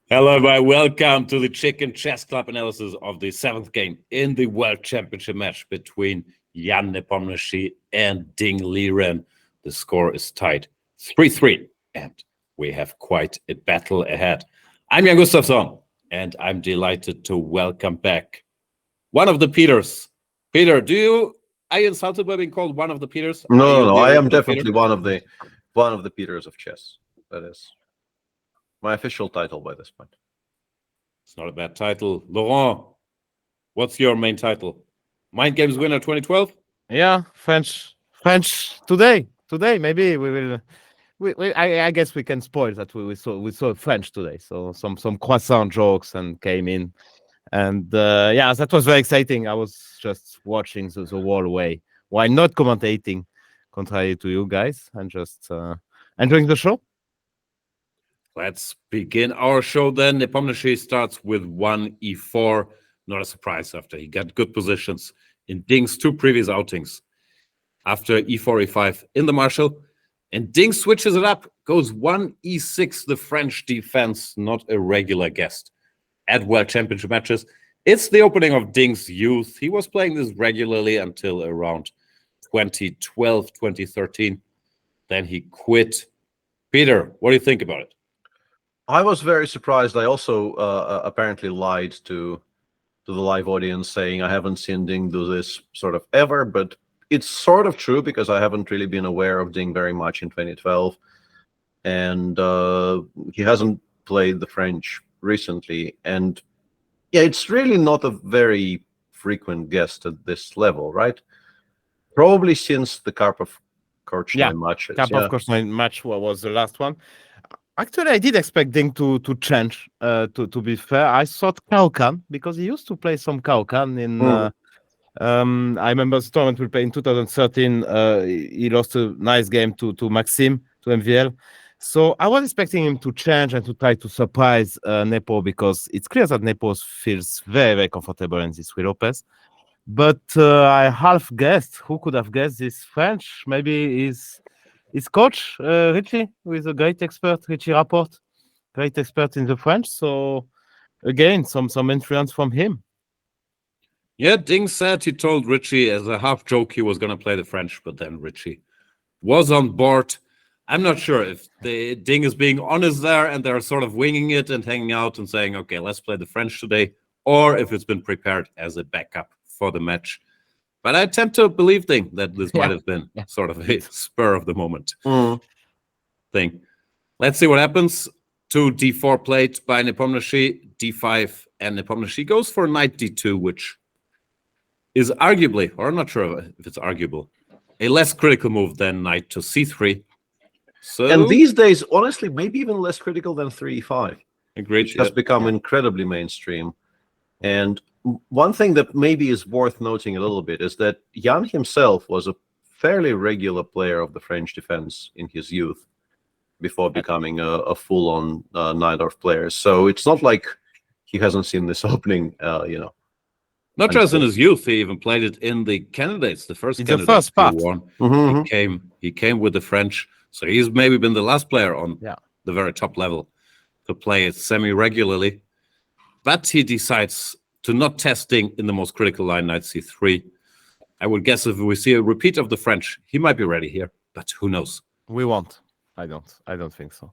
Hello, everybody. Welcome to the Chicken Chess Club analysis of the seventh game in the World Championship match between Jan Nepomniachtchi and Ding Liren. The score is tied 3-3, and we have quite a battle ahead. I'm Jan Gustafsson, and I'm delighted to welcome back one of the Peters. Peter, are you insulted by being called one of the Peters? No. I am definitely one of the Peters of chess. That is my official title by this point. It's not a bad title. Laurent, what's your main title? Mind Games winner 2012? Yeah, French today. Today, maybe we will. I guess we can spoil that we saw French today. So some croissant jokes and came in, and yeah, that was very exciting. I was just watching the whole way while not commentating, contrary to you guys, and just enjoying the show. Let's begin our show then. Nepomniachtchi starts with 1e4. Not a surprise after he got good positions in Ding's two previous outings. After e4, e5 in the Marshall, and Ding switches it up, goes 1e6, the French defense, not a regular guest at World Championship matches. It's the opening of Ding's youth. He was playing this regularly until around 2012, 2013. Then he quit. Peter, what do you think about it? I was very surprised. I also apparently lied to the live audience, saying I haven't seen Ding do this sort of ever, but it's sort of true because I haven't really been aware of Ding very much in 2012, and he hasn't played the French recently. And yeah, it's really not a very frequent guest at this level, right? Probably since the Karpov-Korchnoi matches. Karpov-Korchnoi match was the last one. Actually, I did expect Ding to change. To be fair, I thought Kaukan, because he used to play some Kaukan in. I remember the tournament we played in 2013. He lost a nice game to Maxime, to MVL. So I was expecting him to change and to try to surprise Nepo, because it's clear that Nepo feels very, very comfortable in this with Lopez. But I half guessed. Who could have guessed this French? Maybe his coach, Richie, who is a great expert, Richie Rapport, great expert in the French. So again, some influence from him. Yeah, Ding said he told Richie as a half joke he was going to play the French, but then Richie was on board. I'm not sure if the Ding is being honest there and they're sort of winging it and hanging out and saying, okay, let's play the French today, or if it's been prepared as a backup for the match. But I tend to believe, Ding, that this might have been sort of a spur of the moment thing. Let's see what happens. To d4 played by Nepomniachtchi, d5, and Nepomniachtchi goes for knight d2, which is arguably, or I'm not sure if it's arguable, a less critical move than knight to c3. So, and these days, honestly, maybe even less critical than 3e5. Agreed. Which has become incredibly mainstream. And one thing that maybe is worth noting a little bit is that Jan himself was a fairly regular player of the French defense in his youth before becoming a full-on Najdorf player. So it's not like he hasn't seen this opening, Not just in his youth, he even played it in the candidates, the first candidates he won. He came with the French, so he's maybe been the last player on the very top level to play it semi-regularly. But he decides to not testing in the most critical line, knight c3. I would guess if we see a repeat of the French, he might be ready here, but who knows? We won't. I don't think so.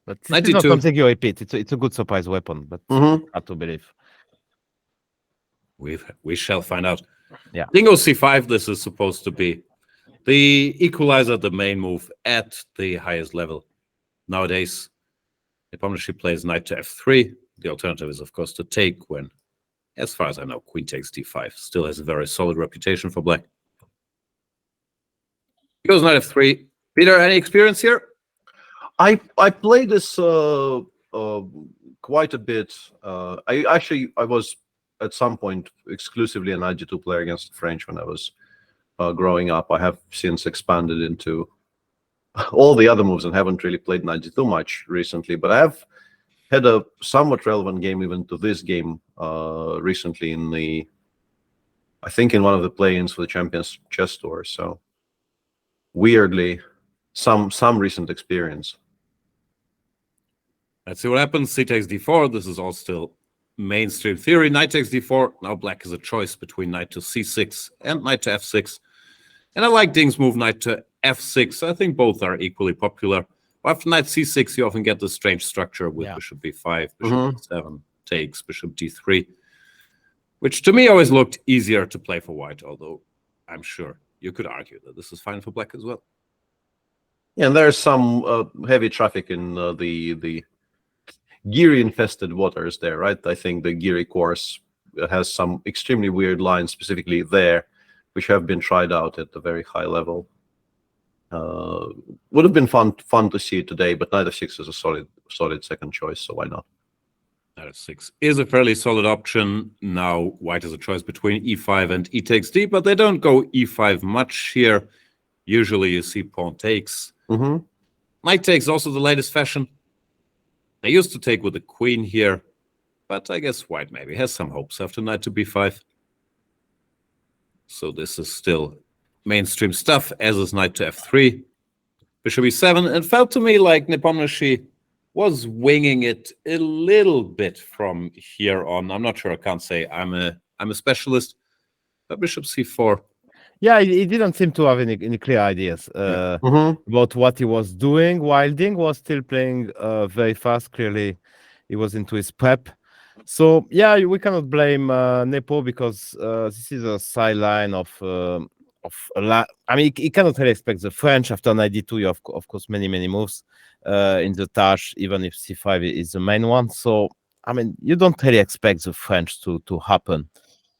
But it's not something you repeat. It's a good surprise weapon, but hard to believe. We shall find out. Yeah. Dingo c5, this is supposed to be the equalizer, the main move at the highest level. Nowadays, Nepomniachtchi plays knight to f3. The alternative is, of course, to take when, as far as I know, queen takes d5. Still has a very solid reputation for black. He goes knight f3. Peter, any experience here? I played this quite a bit. I was at some point exclusively an knight g2 player against the French when I was growing up. I have since expanded into all the other moves and haven't really played knight g2 much recently, but I have had a somewhat relevant game even to this game recently I think in one of the play-ins for the Champions Chess Tour. So weirdly, some recent experience. Let's see what happens. C takes d4. This is all still mainstream theory. Knight takes d4. Now black is a choice between knight to c6 and knight to f6. And I like Ding's move knight to f6. I think both are equally popular. After knight c6, you often get this strange structure with bishop b5, bishop d7 takes, bishop d3, which to me always looked easier to play for white, although I'm sure you could argue that this is fine for black as well. Yeah, and there's some heavy traffic in the Giri-infested waters there, right? I think the Giri course has some extremely weird lines specifically there, which have been tried out at a very high level. Would have been fun to see today, but knight f6 is a solid second choice, so why not? Knight f6 is a fairly solid option. Now white has a choice between e5 and e takes d, but they don't go e5 much here. Usually you see pawn takes. Knight takes also the latest fashion. They used to take with the queen here, but I guess white maybe has some hopes after knight to b5. So this is still mainstream stuff, as is knight to f3, bishop e7. It felt to me like Nepomniachtchi was winging it a little bit from here on. I'm not sure. I can't say I'm a specialist. But bishop c4. Yeah, he didn't seem to have any clear ideas about what he was doing, while Ding was still playing very fast. Clearly, he was into his prep. So, yeah, we cannot blame Nepo because this is a sideline of a lot. I mean, he cannot really expect the French after knight d2. You have, of course, many moves in the Tash, even if c5 is the main one. So, I mean, you don't really expect the French to happen.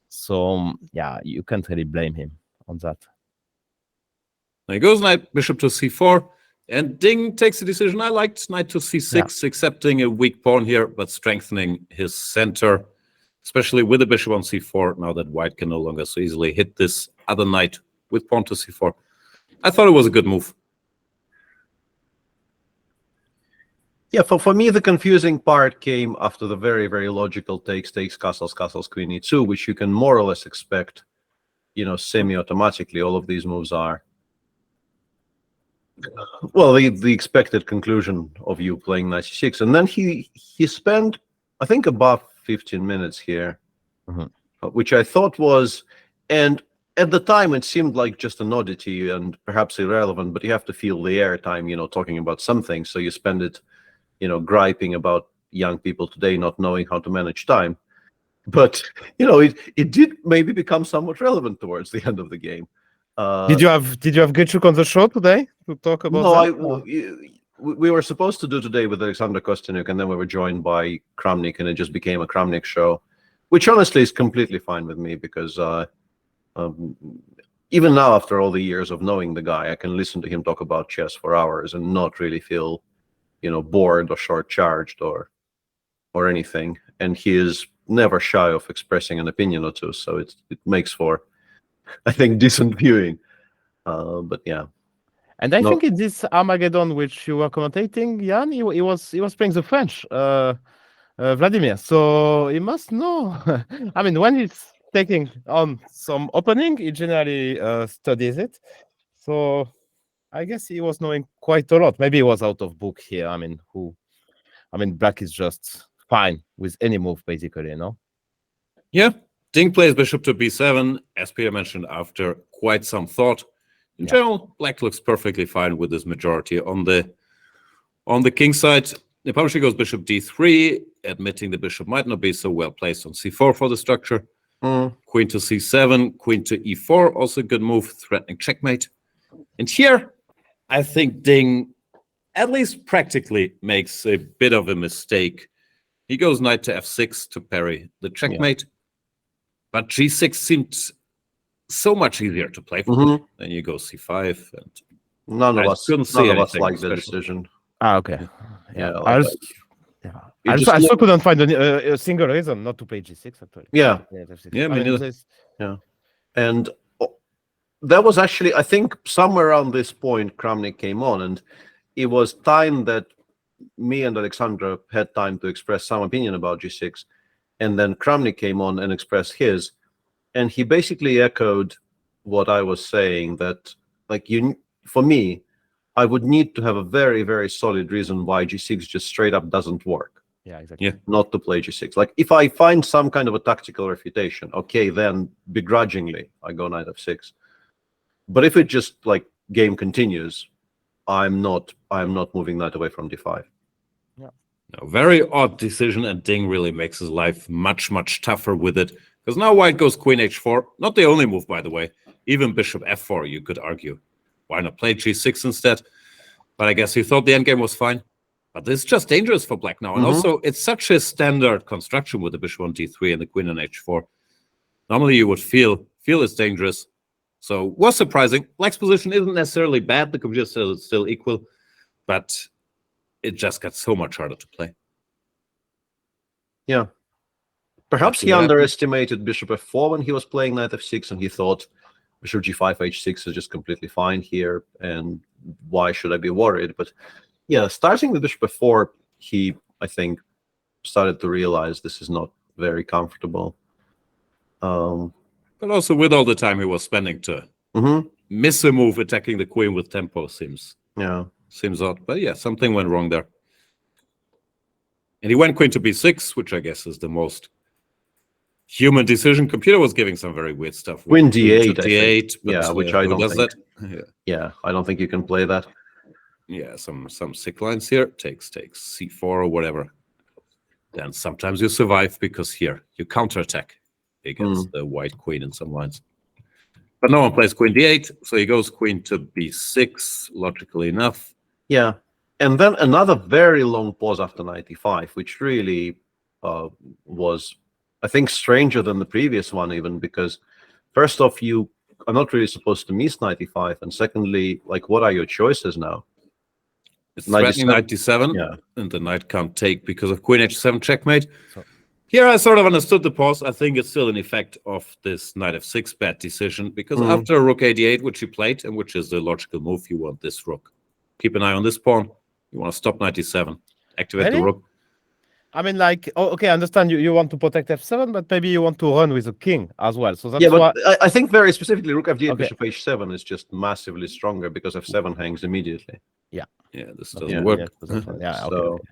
So, yeah, you can't really blame him on that. Now he goes knight bishop to c4, and Ding takes the decision. I liked knight to c6, accepting a weak pawn here, but strengthening his center, especially with the bishop on c4, now that white can no longer so easily hit this other knight with pawn to c4. I thought it was a good move. Yeah, for me, the confusing part came after the very logical takes, castles, queen e2, which you can more or less expect, semi-automatically. All of these moves are, well, the expected conclusion of you playing knight c6. And then he spent, I think, above 15 minutes here, which I thought was, and at the time it seemed like just an oddity and perhaps irrelevant, but you have to feel the airtime, talking about something. So you spend it, griping about young people today not knowing how to manage time. But, it did maybe become somewhat relevant towards the end of the game. Did you have Gichuk on the show today to talk about that? We were supposed to do today with Alexander Kostyuk, and then we were joined by Kramnik, and it just became a Kramnik show, which honestly is completely fine with me because even now, after all the years of knowing the guy, I can listen to him talk about chess for hours and not really feel, bored or short-charged or anything. And he is never shy of expressing an opinion or two, so it makes for, I think, decent viewing. But yeah. And I think in this Armageddon, which you were commentating, Jan, he was playing the French, Vladimir. So he must know. I mean, when he's taking on some opening, he generally studies it. So I guess he was knowing quite a lot. Maybe he was out of book here. I mean, black is just fine with any move, basically, Yeah. Ding plays bishop to b7, as Peter mentioned, after quite some thought. In general, black looks perfectly fine with his majority on the king side. Nepomniachtchi goes bishop d3, admitting the bishop might not be so well placed on c4 for the structure. Queen to c7, queen to e4, also a good move, threatening checkmate. And here, I think Ding, at least practically, makes a bit of a mistake. He goes knight to f6 to parry the checkmate. But g6 seemed so much easier to play for. Then you go c5. And none of us like the decision. Okay. Yeah. I still couldn't find a single reason not to play g6, actually. Yeah. Yeah. And that was actually, I think, somewhere around this point, Kramnik came on, and it was time that me and Alexandra had time to express some opinion about g6. And then Kramnik came on and expressed his, and he basically echoed what I was saying, that, like, for me, I would need to have a very, very solid reason why g6 just straight up doesn't work. Yeah, exactly. Yeah. Not to play g6. Like if I find some kind of a tactical refutation, okay, then begrudgingly I go knight f6. But if it just like game continues, I'm not moving knight away from d5. No, very odd decision, and Ding really makes his life much, much tougher with it. Because now white goes queen h4. Not the only move, by the way. Even bishop f4, you could argue. Why not play g6 instead? But I guess he thought the endgame was fine. But this is just dangerous for black now. And also, it's such a standard construction with the bishop on d3 and the queen on h4. Normally, you would feel it's dangerous. So, was surprising. Black's position isn't necessarily bad. The computer says it's still equal. But it just got so much harder to play. Yeah. Perhaps he Yeah. underestimated bishop f4 when he was playing knight f6, and he thought bishop g5 h6 is just completely fine here, and why should I be worried? But yeah, starting with bishop f4, he, I think, started to realize this is not very comfortable. But also with all the time he was spending to miss a move attacking the queen with tempo seems odd. But yeah, something went wrong there. And he went queen to b6, which I guess is the most human decision. Computer was giving some very weird stuff. Queen d8, d8, but, yeah, which I who don't does think. that? Yeah, I don't think you can play that. Yeah, some sick lines here. Takes c4 or whatever. Then sometimes you survive because here you counterattack against the white queen in some lines. But no one plays queen d8, so he goes queen to b6, logically enough. Yeah, and then another very long pause after knight e5, which really was, I think, stranger than the previous one even, because first off, you are not really supposed to miss knight e5, and secondly, like, what are your choices now? It's threatening knight d7, yeah, and the knight can't take because of queen h7 checkmate. Here I sort of understood the pause. I think it's still an effect of this knight f6 bad decision, because after rook a8, which he played, and which is the logical move, you want this rook. Keep an eye on this pawn. You want to stop knight d7, activate the rook. I mean, like, okay, I understand you want to protect f7, but maybe you want to run with a king as well. So that's but I think very specifically, rook f8, Okay. bishop h7 is just massively stronger because f7 hangs immediately. Yeah, this doesn't work. Yeah, So okay.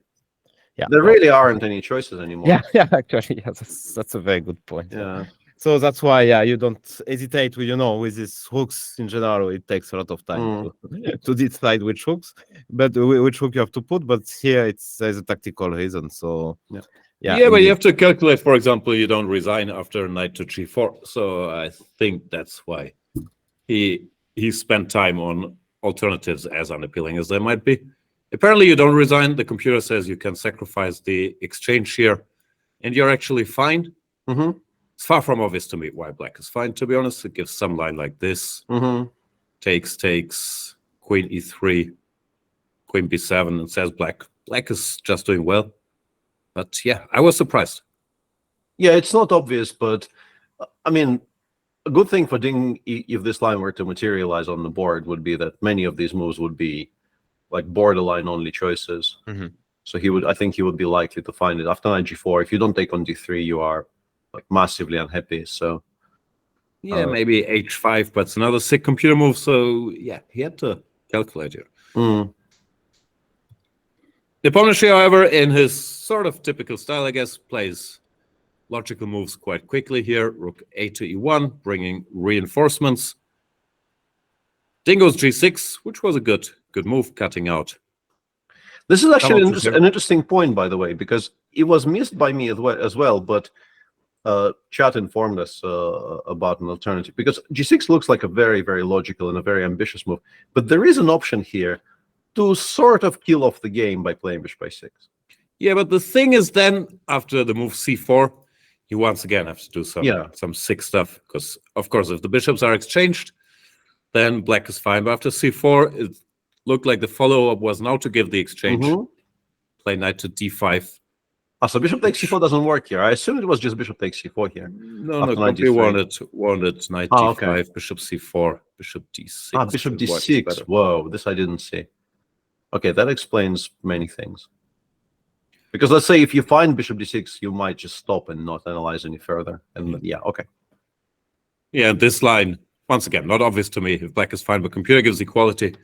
Yeah, there really aren't any choices anymore. yeah, actually, yeah, that's a very good point. Yeah. So that's why, you don't hesitate with, with these hooks in general. It takes a lot of time to decide which hooks, but which hook you have to put. But here there's a tactical reason. So Yeah, but you have to calculate, for example, you don't resign after knight to g4. So I think that's why he spent time on alternatives, as unappealing as they might be. Apparently, you don't resign. The computer says you can sacrifice the exchange here, and you're actually fine. It's far from obvious to me why black is fine, to be honest. It gives some line like this. Takes, queen e3, queen b7, and says black is just doing well. But yeah, I was surprised. Yeah, it's not obvious, but I mean, a good thing for Ding, if this line were to materialize on the board, would be that many of these moves would be like borderline only choices. So I think he would be likely to find it after knight g4. If you don't take on d3, you are like massively unhappy. So yeah, maybe h5, but it's another sick computer move. So yeah, he had to calculate here. Nepomniachtchi, however, in his sort of typical style, I guess, plays logical moves quite quickly here. Rook a to e1, bringing reinforcements. Ding goes g6, which was a good move, cutting out. this is actually an interesting point, by the way, because it was missed by me as well, but chat informed us about an alternative, because g6 looks like a very, very logical and a very ambitious move, but there is an option here to sort of kill off the game by playing bishop a6. Yeah, but the thing is, then after the move c4, you once again have to do some sick stuff, because of course if the bishops are exchanged, then black is fine. But after c4, it looked like the follow-up was now to give the exchange. Play knight to d5. So bishop takes c4 doesn't work here. I assumed it was just bishop takes c4 here. No, Copy wanted knight d5, bishop c4, bishop d6. Bishop d6. Whoa, this I didn't see. Okay, that explains many things. Because let's say if you find bishop d6, you might just stop and not analyze any further. And okay. Yeah, this line, once again, not obvious to me. If black is fine, but computer gives equality.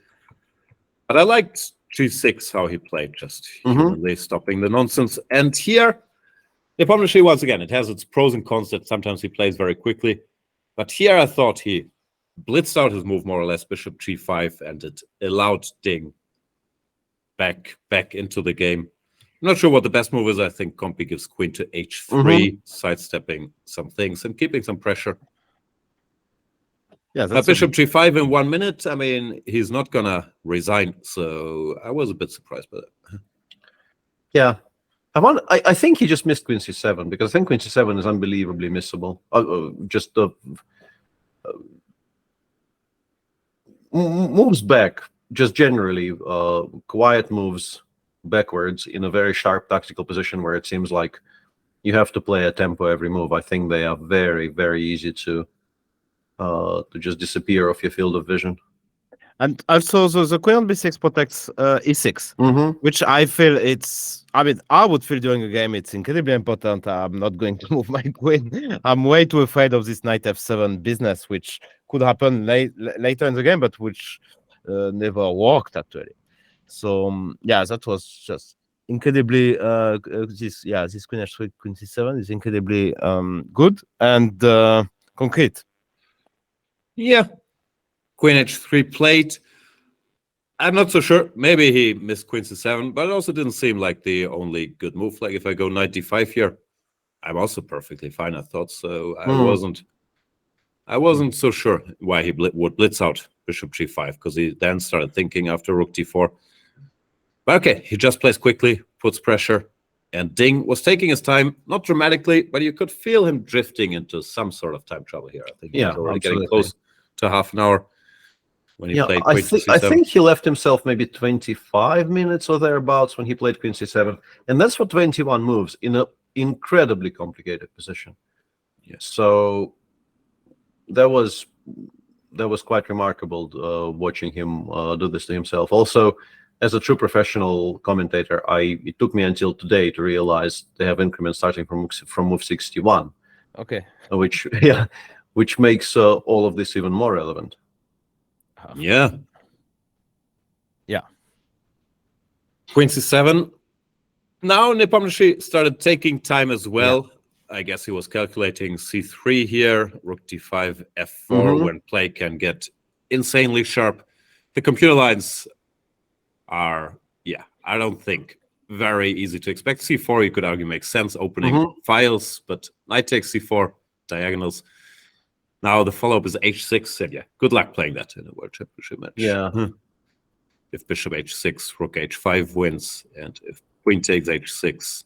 But I liked G6, how he played, just humanly stopping the nonsense. And here, Nepomniachtchi, once again, it has its pros and cons that sometimes he plays very quickly. But here I thought he blitzed out his move more or less, bishop G5, and it allowed Ding back into the game. I'm not sure what the best move is. I think Compi gives queen to H3, sidestepping some things and keeping some pressure. Yeah, But bishop G5 in 1 minute, I mean, he's not going to resign. So I was a bit surprised by that. Yeah. I think he just missed queen C7, because I think queen C7 is unbelievably missable. Just moves back, just generally quiet moves backwards in a very sharp tactical position where it seems like you have to play a tempo every move. I think they are very, very easy to just disappear off your field of vision. And also, the queen on b6 protects e6, which I feel I would feel during a game it's incredibly important. I'm not going to move my queen. I'm way too afraid of this knight f7 business, which could happen later in the game, but which never worked actually. So yeah, that was just incredibly this queen h3, queen c7 is incredibly good and concrete. Yeah. Queen h3 played. I'm not so sure. Maybe he missed queen c7, but it also didn't seem like the only good move. Like if I go knight d5 here, I'm also perfectly fine, I thought. So I wasn't so sure why he would blitz out bishop g5, because he then started thinking after rook d4. But okay, he just plays quickly, puts pressure, and Ding was taking his time, not dramatically, but you could feel him drifting into some sort of time trouble here. I think he was already getting close to half an hour when he played queen c7. I think he left himself maybe 25 minutes or thereabouts when he played queen c7, and that's for 21 moves in an incredibly complicated position. Yes. So that was quite remarkable watching him do this to himself. Also, as a true professional commentator, it took me until today to realize they have increments starting from move 61. Okay. Which makes all of this even more relevant. Yeah. Yeah. Queen c7. Now Nepomniachtchi started taking time as well. Yeah. I guess he was calculating c3 here, rook d5, f4, when play can get insanely sharp. The computer lines are, I don't think very easy to expect. c4, you could argue, makes sense, opening files, but knight takes c4, diagonals. Now the follow-up is h6, and good luck playing that in a World Championship match. Yeah. If bishop h6, rook h5 wins, and if queen takes h6,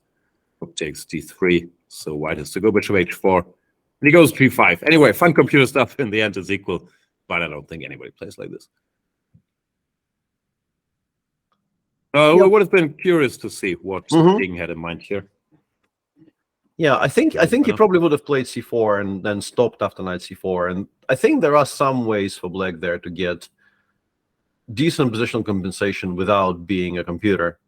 rook takes d3, so white has to go bishop h4, and he goes g5. Anyway, fun computer stuff. In the end is equal, but I don't think anybody plays like this. We would have been curious to see what Ding had in mind here. Yeah, I think he probably would have played c4 and then stopped after knight c4. And I think there are some ways for black there to get decent positional compensation without being a computer,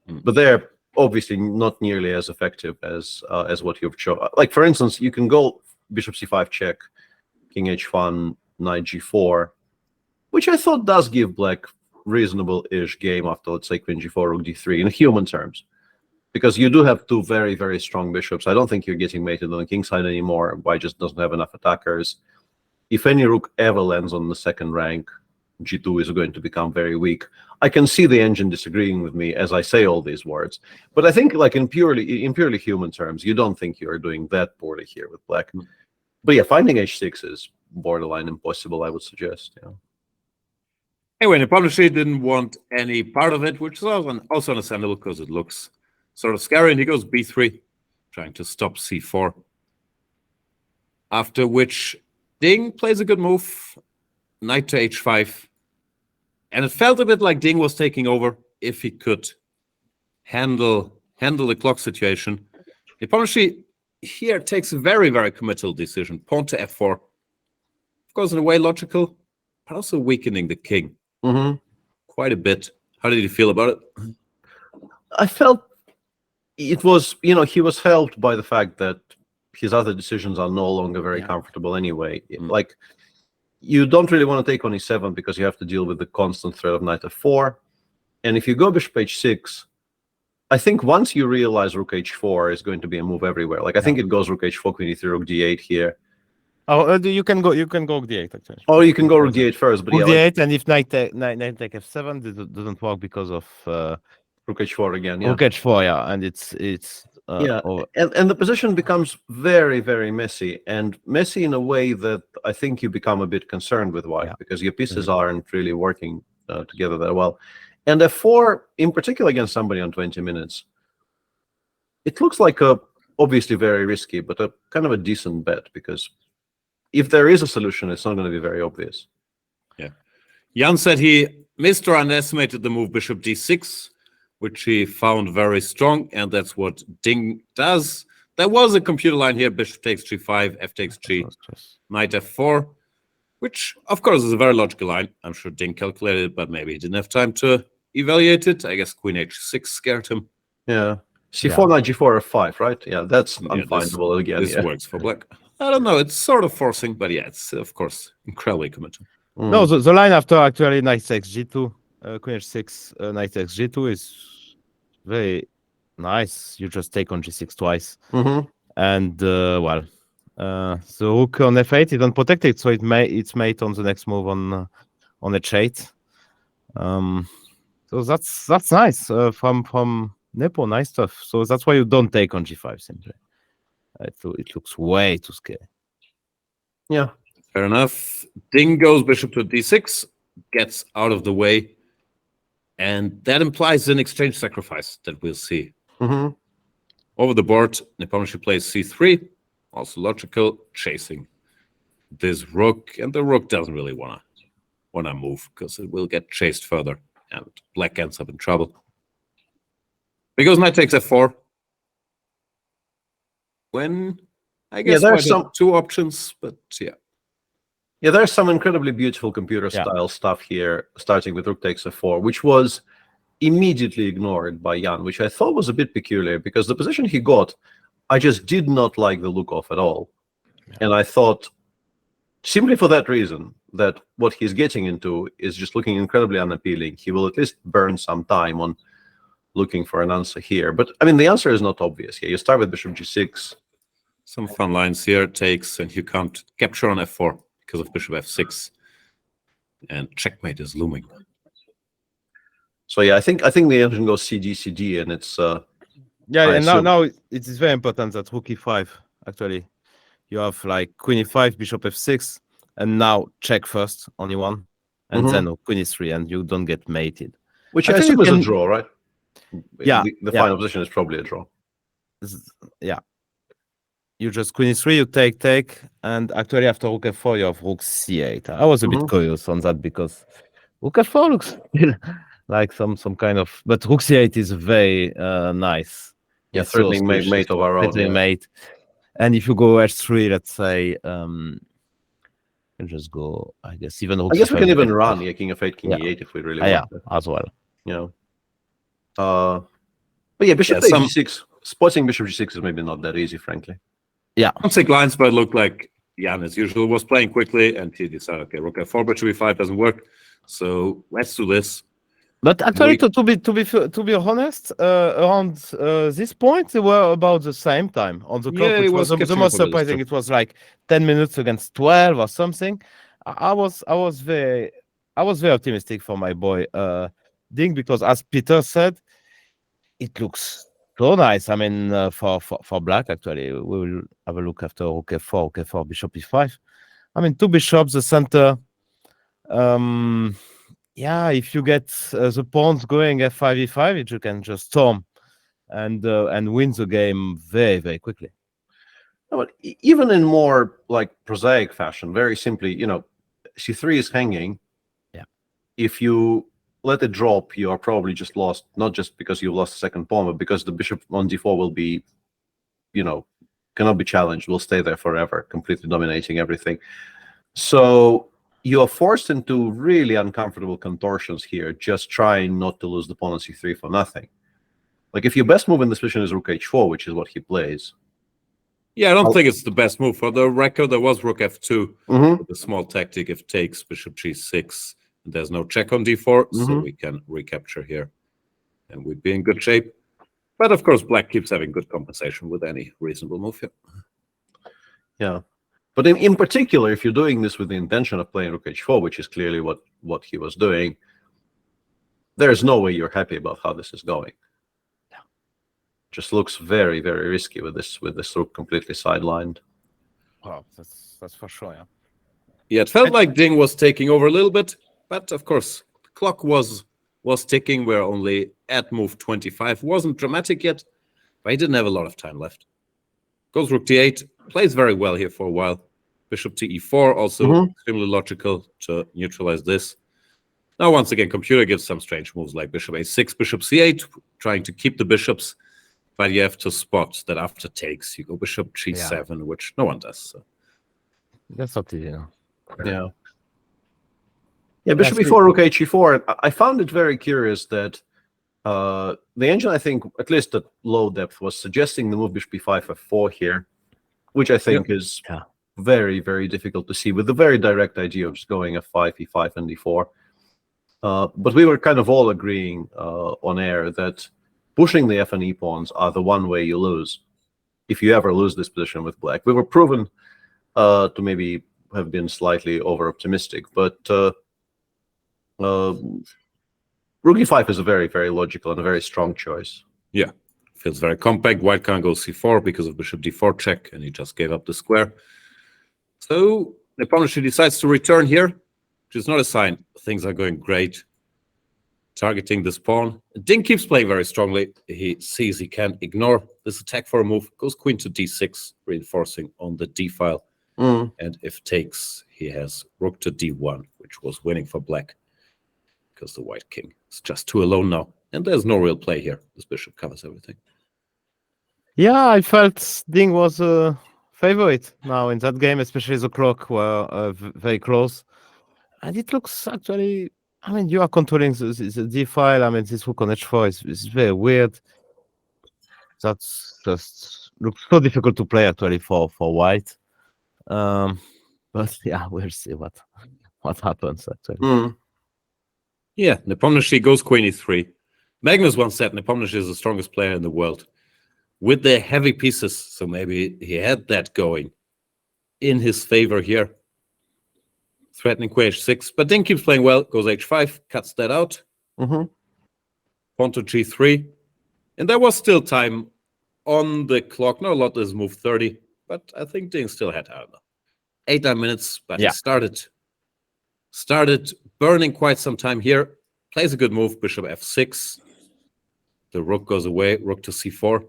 but they're obviously not nearly as effective as what you've shown. Like for instance, you can go bishop c5 check, king h1, knight g4, which I thought does give black reasonable-ish game after, let's say, queen g4, rook d3 in human terms. Because you do have two very, very strong bishops. I don't think you're getting mated on the king side anymore. White just doesn't have enough attackers. If any rook ever lands on the second rank, g2 is going to become very weak. I can see the engine disagreeing with me as I say all these words. But I think, like in purely human terms, you don't think you're doing that poorly here with black. But yeah, finding h6 is borderline impossible, I would suggest. Yeah. Anyway, Nepomniachtchi didn't want any part of it, which is also understandable because it looks sort of scary, and he goes b3, trying to stop c4. After which Ding plays a good move, knight to h5. And it felt a bit like Ding was taking over if he could handle the clock situation. Nepomniachtchi here takes a very, very committal decision. Pawn to f4. Of course, in a way logical, but also weakening the king quite a bit. How did you feel about it? I felt it was, he was helped by the fact that his other decisions are no longer very comfortable anyway. Like, you don't really want to take on e7 because you have to deal with the constant threat of knight f4. And if you go bishop h6, I think once you realize rook h4 is going to be a move everywhere. Like I think it goes rook h4, queen e3, rook d8 here. Oh, you can go rook d8 actually. Oh, you can go rook d8 first, but Rook yeah, d8, and if knight take f7, this doesn't work because of rook h4 again. Yeah, rook h4. Yeah, and it's yeah, and the position becomes very, very messy, and messy in a way that I think you become a bit concerned with white because your pieces aren't really working together that well. And f4, in particular against somebody on 20 minutes, it looks like obviously very risky, but a kind of a decent bet, because if there is a solution, it's not going to be very obvious. Yeah. Jan said he missed or underestimated the move bishop d6, which he found very strong, and that's what Ding does. There was a computer line here, bishop takes g5, f takes g, knight f4, which, of course, is a very logical line. I'm sure Ding calculated it, but maybe he didn't have time to evaluate it. I guess queen h6 scared him. Yeah. c4, knight g4, f5, right? Yeah, that's unfindable again. This works for black. I don't know. It's sort of forcing, but yeah, it's, of course, incredibly committal. No, the line after actually knight takes g2, queen h6, knight takes g2 is very nice. You just take on g6 twice. And, well, the rook on f8 is unprotected, so it's mate on the next move on h8. So that's nice from Nepo, nice stuff. So that's why you don't take on g5 simply. It looks way too scary. Yeah, fair enough. Ding goes bishop to d6, gets out of the way, and that implies an exchange sacrifice that we'll see. Over the board, Nepomniachtchi plays c3, also logical, chasing this rook, and the rook doesn't really wanna move because it will get chased further, and black ends up in trouble. Because knight takes f4. When I guess there's two options, but yeah. Yeah, there's some incredibly beautiful computer style stuff here, starting with rook takes f4, which was immediately ignored by Jan, which I thought was a bit peculiar because the position he got, I just did not like the look of at all. And I thought, simply for that reason, that what he's getting into is just looking incredibly unappealing. He will at least burn some time on looking for an answer here. But I mean, the answer is not obvious here. You start with bishop g6. Some fun lines here, takes, and you can't capture on f4 because of bishop f6. And checkmate is looming. So yeah, I think the engine goes cd, cd, and it's and now it is very important that rook e5, actually. You have like queen e5, bishop f6, and now check first, only one, and then queen e3, and you don't get mated. Which I assume is a draw, right? Yeah. The final position is probably a draw. Yeah. You just queen e3, you take, and actually after rook f4, you have rook c8. I was a bit curious on that because rook f4 looks like some kind of, but rook c8 is very nice. Yeah, threatening mate of our own. Mate. And if you go h3, let's say, you can just go, I guess, even rook I guess c5, we can even run king f8, king e8 if we really want to. As well. You know. But yeah, bishop takes g6. Spotting bishop g6 is maybe not that easy, frankly. Yeah. Some lines, but it looked like Jan, as usual, was playing quickly, and he decided, okay, rook f4, bishop e5 doesn't work, so let's do this. But actually, to be honest, around this point, they were about the same time on the clock. Yeah, which was the most surprising. It was like 10 minutes against 12 or something. I was very optimistic for my boy Ding, because as Peter said, it looks so nice. I mean, for black, actually, we will have a look after rook f4, bishop e5. I mean, two bishops, the center. Yeah, if you get the pawns going f5, e5, you can just storm and win the game very, very quickly. No, but even in more like prosaic fashion, very simply, c3 is hanging. Yeah. If you let it drop, you are probably just lost, not just because you lost the second pawn, but because the bishop on d4 will be, cannot be challenged, will stay there forever, completely dominating everything. So you are forced into really uncomfortable contortions here, just trying not to lose the pawn on c3 for nothing. Like, if your best move in this position is rook h4, which is what he plays. Yeah, I don't think it's the best move. For the record, there was rook f2 with a small tactic if takes, bishop g6, There's no check on d4, so Mhm. we can recapture here, and we'd be in good shape. But of course, black keeps having good compensation with any reasonable move here. Yeah. But in particular, if you're doing this with the intention of playing rook h4, which is clearly what he was doing, there's no way you're happy about how this is going. Just looks very, very risky with this rook completely sidelined. Wow, that's for sure. Yeah. Yeah, it felt like Ding was taking over a little bit, but of course, the clock was ticking. We're only at move 25. Wasn't dramatic yet, but he didn't have a lot of time left. Goes rook d8, plays very well here for a while. Bishop to e4, also extremely logical to neutralize this. Now, once again, computer gives some strange moves like bishop a6, bishop c8, trying to keep the bishops, but you have to spot that after takes, you go bishop g7, which no one does. So. That's not easy. No. Yeah. Yeah, bishop e4, rook h4. I found it very curious that the engine, I think, at least at low depth, was suggesting the move bishop b5, f4 here, which I think is very, very difficult to see with the very direct idea of just going f5, e5, and d4. But we were kind of all agreeing on air that pushing the f and e pawns are the one way you lose if you ever lose this position with black. We were proven to maybe have been slightly over-optimistic, but rook e5 is a very, very logical and a very strong choice. Yeah, feels very compact. White can't go c4 because of bishop d4 check, and he just gave up the square. So Nepomniachtchi decides to return here, which is not a sign things are going great. Targeting this pawn. Ding keeps playing very strongly. He sees he can't ignore this attack for a move. Goes queen to d6, reinforcing on the d file. And if takes, he has rook to d1, which was winning for black because the white king is just too alone now. And there's no real play here. This bishop covers everything. Yeah, I felt Ding was a favorite now in that game, especially the clock were very close. And it looks actually, I mean, you are controlling the d file. I mean, this rook on h4 is very weird. That's just looks so difficult to play actually for white. But yeah, we'll see what happens actually. Yeah, Nepomniachtchi goes queen e3. Magnus once said Nepomniachtchi is the strongest player in the world with the heavy pieces. So maybe he had that going in his favor here. Threatening queen h6, but Ding keeps playing well. Goes h5, cuts that out. Pawn to g3. And there was still time on the clock. Not a lot is move 30, but I think Ding still had, I don't know, 8-9 minutes, but he started burning quite some time here. Plays a good move, bishop f6. The rook goes away, rook to c4.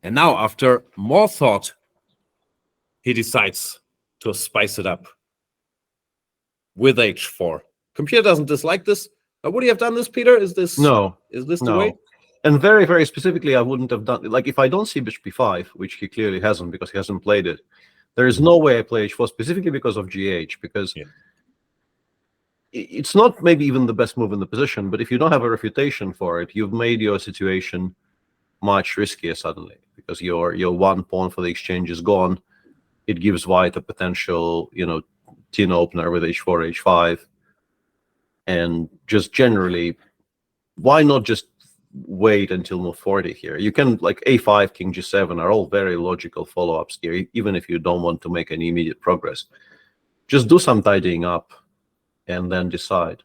And now, after more thought, he decides to spice it up with h4. Computer doesn't dislike this. Would he have done this, Peter? Is this the way? And very, very specifically, I wouldn't have done it. Like, if I don't see bishop b5, which he clearly hasn't because he hasn't played it, there is no way I play h4 specifically because of gh, because it's not maybe even the best move in the position, but if you don't have a refutation for it, you've made your situation much riskier suddenly because your one pawn for the exchange is gone. It gives white a potential, tin opener with h4, h5. And just generally, why not just wait until move 40 here? You can, like, a5, king g7 are all very logical follow-ups here, even if you don't want to make any immediate progress. Just do some tidying up and then decide.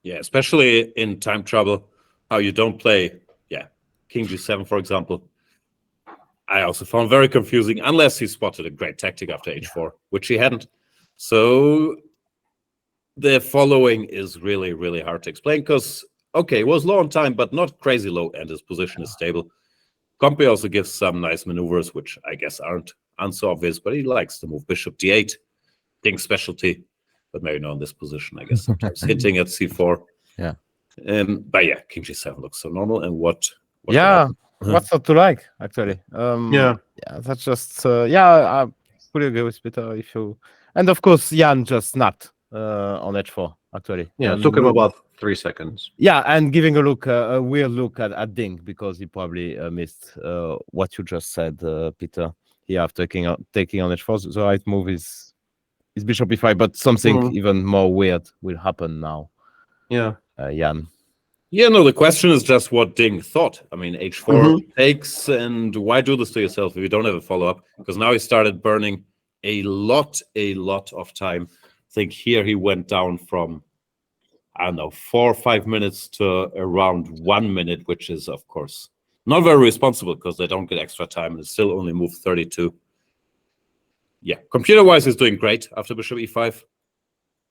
Yeah, especially in time trouble, how you don't play, king g7, for example. I also found very confusing, unless he spotted a great tactic after h4, which he hadn't. So the following is really, really hard to explain because, okay, it was low on time, but not crazy low, and his position is stable. Compe also gives some nice maneuvers, which I guess aren't so obvious, but he likes to move bishop d8, Ding's specialty, but maybe not in this position, I guess, sometimes hitting at c4. Yeah. But yeah, king g7 looks so normal. And what what's not to like, actually? That's just I fully agree with Peter. And of course, Jan just snapped on h4, actually. Yeah, it took him about 3 seconds. Yeah, and giving a weird look at Ding because he probably missed what you just said, Peter. Here, after taking on h4, the right move is bishop e5, but something even more weird will happen now. Yeah. Jan. Yeah, no, the question is just what Ding thought. I mean, h4 takes, and why do this to yourself if you don't have a follow-up? Because now he started burning a lot of time. I think here he went down from, I don't know, 4 or 5 minutes to around 1 minute, which is, of course, not very responsible because they don't get extra time and still only move 32. Yeah, computer-wise, he's doing great after bishop e5,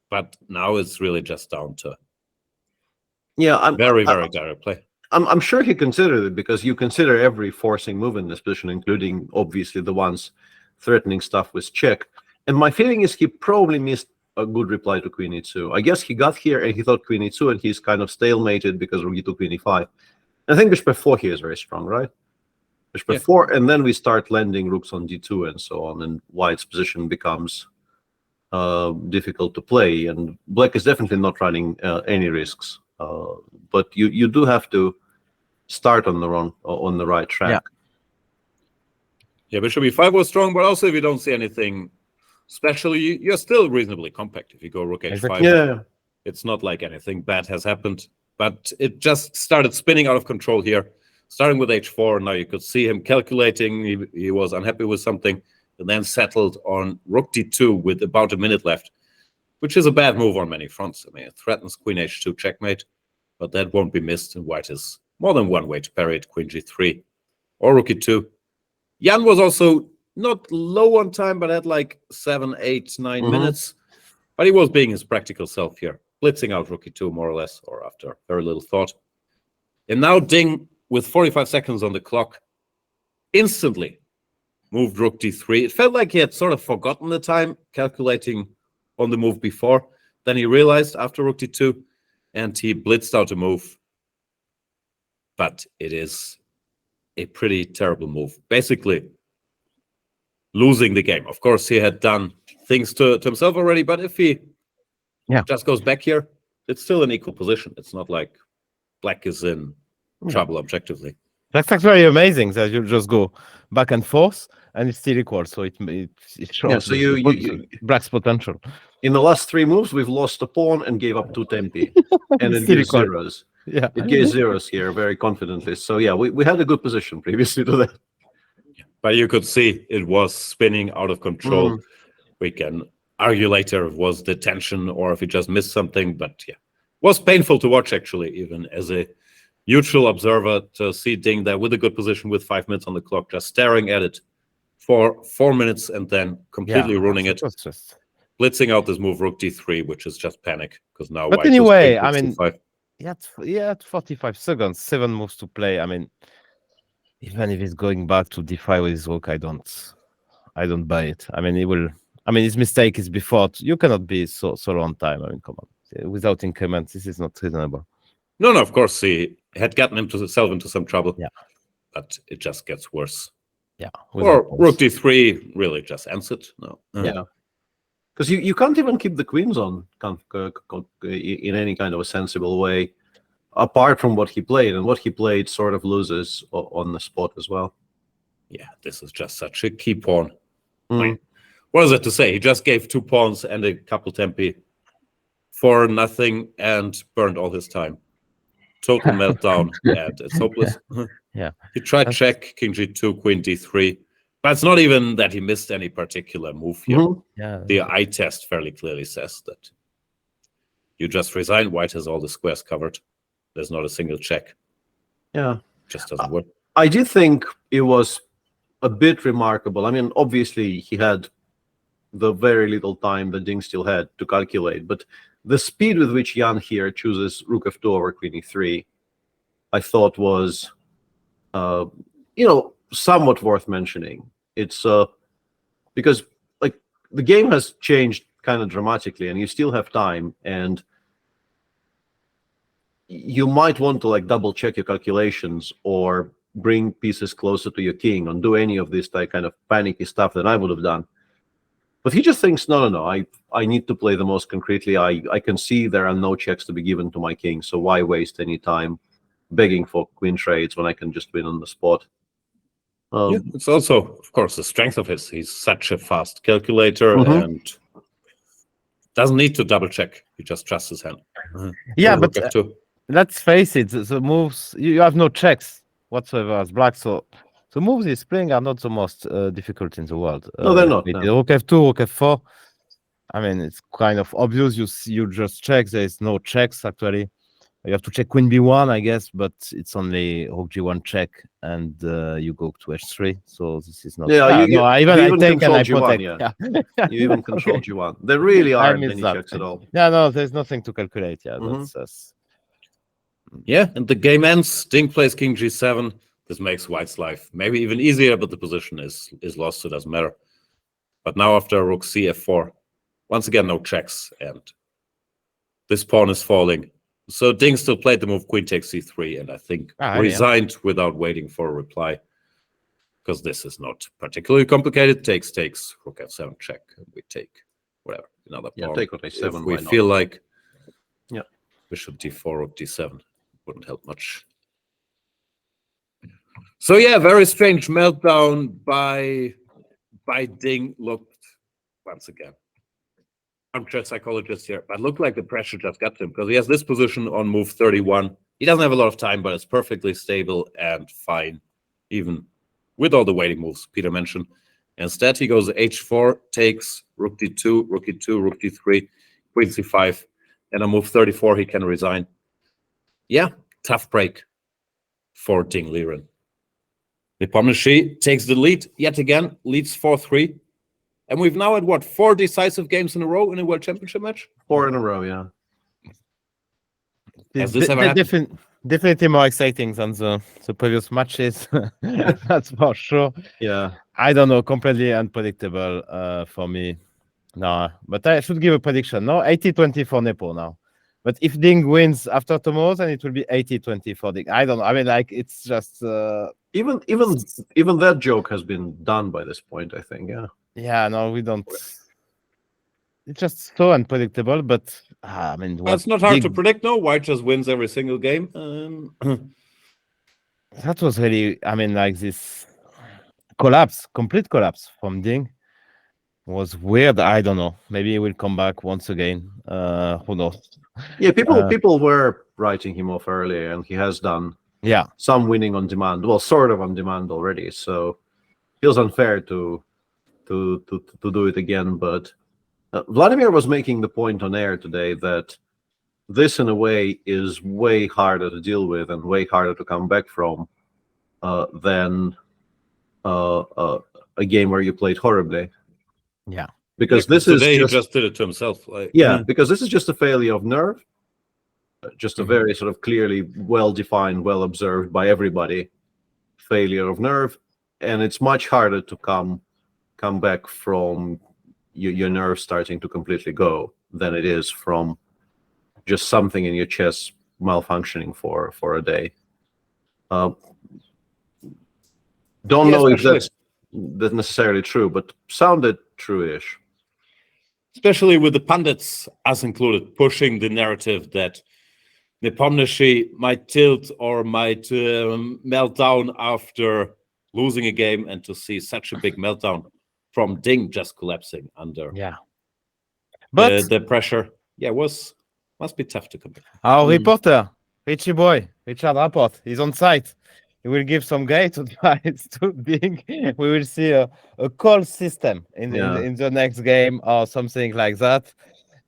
but now it's really just down to very direct play. I'm sure he considered it, because you consider every forcing move in this position, including obviously the ones threatening stuff with check. And my feeling is he probably missed a good reply to queen e2. I guess he got here and he thought queen e2, and he's kind of stalemated because rook e2, queen e5. I think bishop f4 here is very strong, right? Bishop f4, and then we start landing rooks on d2 and so on, and white's position becomes difficult to play. And black is definitely not running any risks. But you do have to start on the right track. Yeah, bishop e5 was strong, but also if you don't see anything special, you're still reasonably compact. If you go rook h5, it's not like anything bad has happened. But it just started spinning out of control here, starting with h4. Now you could see him calculating. He was unhappy with something, and then settled on rook d2 with about a minute left, which is a bad move on many fronts. I mean, it threatens queen h2 checkmate, but that won't be missed, and white has more than one way to parry it, queen g3 or rook e2. Jan was also not low on time, but had like 7, 8, 9 minutes. But he was being his practical self here, blitzing out rook e2 more or less, or after very little thought. And now Ding, with 45 seconds on the clock, instantly moved rook d3. It felt like he had sort of forgotten the time, calculating on the move before. Then he realized after rook d2, and he blitzed out a move. But it is a pretty terrible move. Basically, losing the game. Of course, he had done things to himself already, but if he just goes back here, it's still an equal position. It's not like black is in trouble objectively. That's actually very amazing that you just go back and forth and it's still equal. So it shows black's potential. In the last 3 moves, we've lost a pawn and gave up 2 tempi. And it gives zeros. Yeah. It gives zeros here very confidently. So yeah, we had a good position previously to that. But you could see it was spinning out of control. We can argue later if it was the tension or if he just missed something. But yeah, it was painful to watch, actually, even as a neutral observer, to see Ding there with a good position with 5 minutes on the clock, just staring at it for 4 minutes and then completely ruining it. Blitzing out this move, rook d3, which is just panic, because now but white anyway, I mean, yeah, 45 seconds, 7 moves to play. I mean, even if he's going back to d5 with his rook, I don't buy it. I mean, his mistake is before. You cannot be so long time. I mean, come on, without increments, this is not reasonable. No, of course, he had gotten himself into some trouble. Yeah, but it just gets worse. Yeah, or rook d3 really just ends it. No. Yeah. Because you can't even keep the queens on in any kind of a sensible way, apart from what he played. And what he played sort of loses on the spot as well. Yeah, this is just such a key pawn. Like, what is it to say? He just gave 2 pawns and a couple tempi for nothing and burned all his time. Total meltdown, and it's hopeless. Yeah. He tried check, king g2, queen d3. But it's not even that he missed any particular move here. Yeah. The eye test fairly clearly says that you just resign. White has all the squares covered. There's not a single check. Yeah. Just doesn't work. I do think it was a bit remarkable. I mean, obviously, he had the very little time that Ding still had to calculate. But the speed with which Jan here chooses rook f2 over queen e3, I thought was, somewhat worth mentioning. It's because like the game has changed kind of dramatically, and you still have time, and you might want to like double check your calculations or bring pieces closer to your king and do any of this kind of panicky stuff that I would have done. But he just thinks, no, I need to play the most concretely. I can see there are no checks to be given to my king, so why waste any time begging for queen trades when I can just win on the spot? It's also, of course, the strength of his. He's such a fast calculator, and Doesn't need to double check. He just trusts his hand. Yeah, Or but rook F2. let's face it, the moves you have no checks whatsoever as black, so the moves he's playing are not the most difficult in the world. No, they're not. With No. Rook F2, Rook F4. I mean, it's kind of obvious. You just check. There is no checks actually. You have to check Queen B1, I guess, but it's only Rook G1 check, and you go to H3. So this is not. Yeah, no, you I even take and control I G1, protect. yeah. You even control Okay. G1. There really I aren't miss any that. checks at all. Yeah, no, there's nothing to calculate. Yeah, Mhm. that's Yeah, and the game ends. Ding plays King G7. This makes White's life maybe even easier, but the position is lost, so it doesn't matter. But now after Rook C F4, once again no checks, and this pawn is falling. So Ding still played the move Queen takes C3, and I think yeah. resigned without waiting for a reply, because this is not particularly complicated. Takes, Rook F7 check, and we take whatever another Yeah, pawn. take Rook A7. If we why not? feel like Yeah. Bishop D4, Rook D7 wouldn't help much. So yeah, very strange meltdown by Ding. Looked once again, I'm just psychologist here, but looked like the pressure just got to him because he has this position on move 31. He doesn't have a lot of time, but it's perfectly stable and fine, even with all the waiting moves Peter mentioned. Instead, he goes H4, takes Rook D2, Rook E2, Rook D3, Queen C5, and on move 34 he can resign. Yeah, tough break for Ding Liren. Nepomniachtchi takes the lead yet again, leads 4-3. And we've now had, what, 4 decisive games in a row in a World Championship match? 4 in a row, yeah. Has this ever happened? Definitely more exciting than the previous matches. That's for sure. Yeah. I don't know, completely unpredictable for me. No, but I should give a prediction. No, 80-20 for Nepo now. But if Ding wins after tomorrow, then it will be 80-20 for Ding. I don't know. I mean, like, it's just... Even that joke has been done by this point, I think, yeah. Yeah, no, we don't... It's just so unpredictable, but I mean... It's not hard to predict, no. White just wins every single game. That was really... I mean, like, this collapse, complete collapse from Ding was weird. I don't know. Maybe he will come back once again. Who knows? Yeah, people were writing him off earlier, and he has done some winning on demand. Well, sort of on demand already. So feels unfair to do it again. But Vladimir was making the point on air today that this, in a way, is way harder to deal with and way harder to come back from than a game where you played horribly. Yeah, because this is today he just did it to himself. Like, because this is just a failure of nerve, just a very sort of clearly well-defined, well-observed by everybody failure of nerve, and it's much harder to come back from your nerve starting to completely go than it is from just something in your chest malfunctioning for a day. Don't know if that's necessarily true, but sounded true-ish. Especially with the pundits, us included, pushing the narrative that Nepomniachtchi might tilt or might melt down after losing a game, and to see such a big meltdown from Ding just collapsing under but the pressure, must be tough to compare. Our reporter, Richie boy, Richard Rapport, he's on site. He will give some great advice to Ding. We will see a call system in the next game or something like that.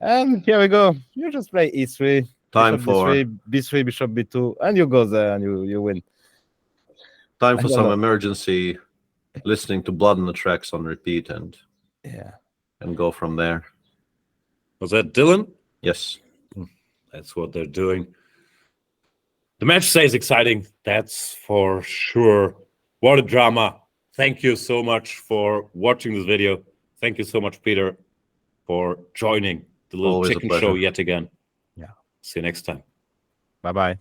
And here we go. You just play E3, Time Bishop for D3, B3, Bishop B2, and you go there and you win. Time for some emergency listening to Blood on the Tracks on repeat and go from there. Was that Dylan? Yes. That's what they're doing. The match stays exciting, that's for sure. What a drama. Thank you so much for watching this video. Thank you so much, Peter, for joining the little chicken show yet again. Yeah. See you next time. Bye-bye.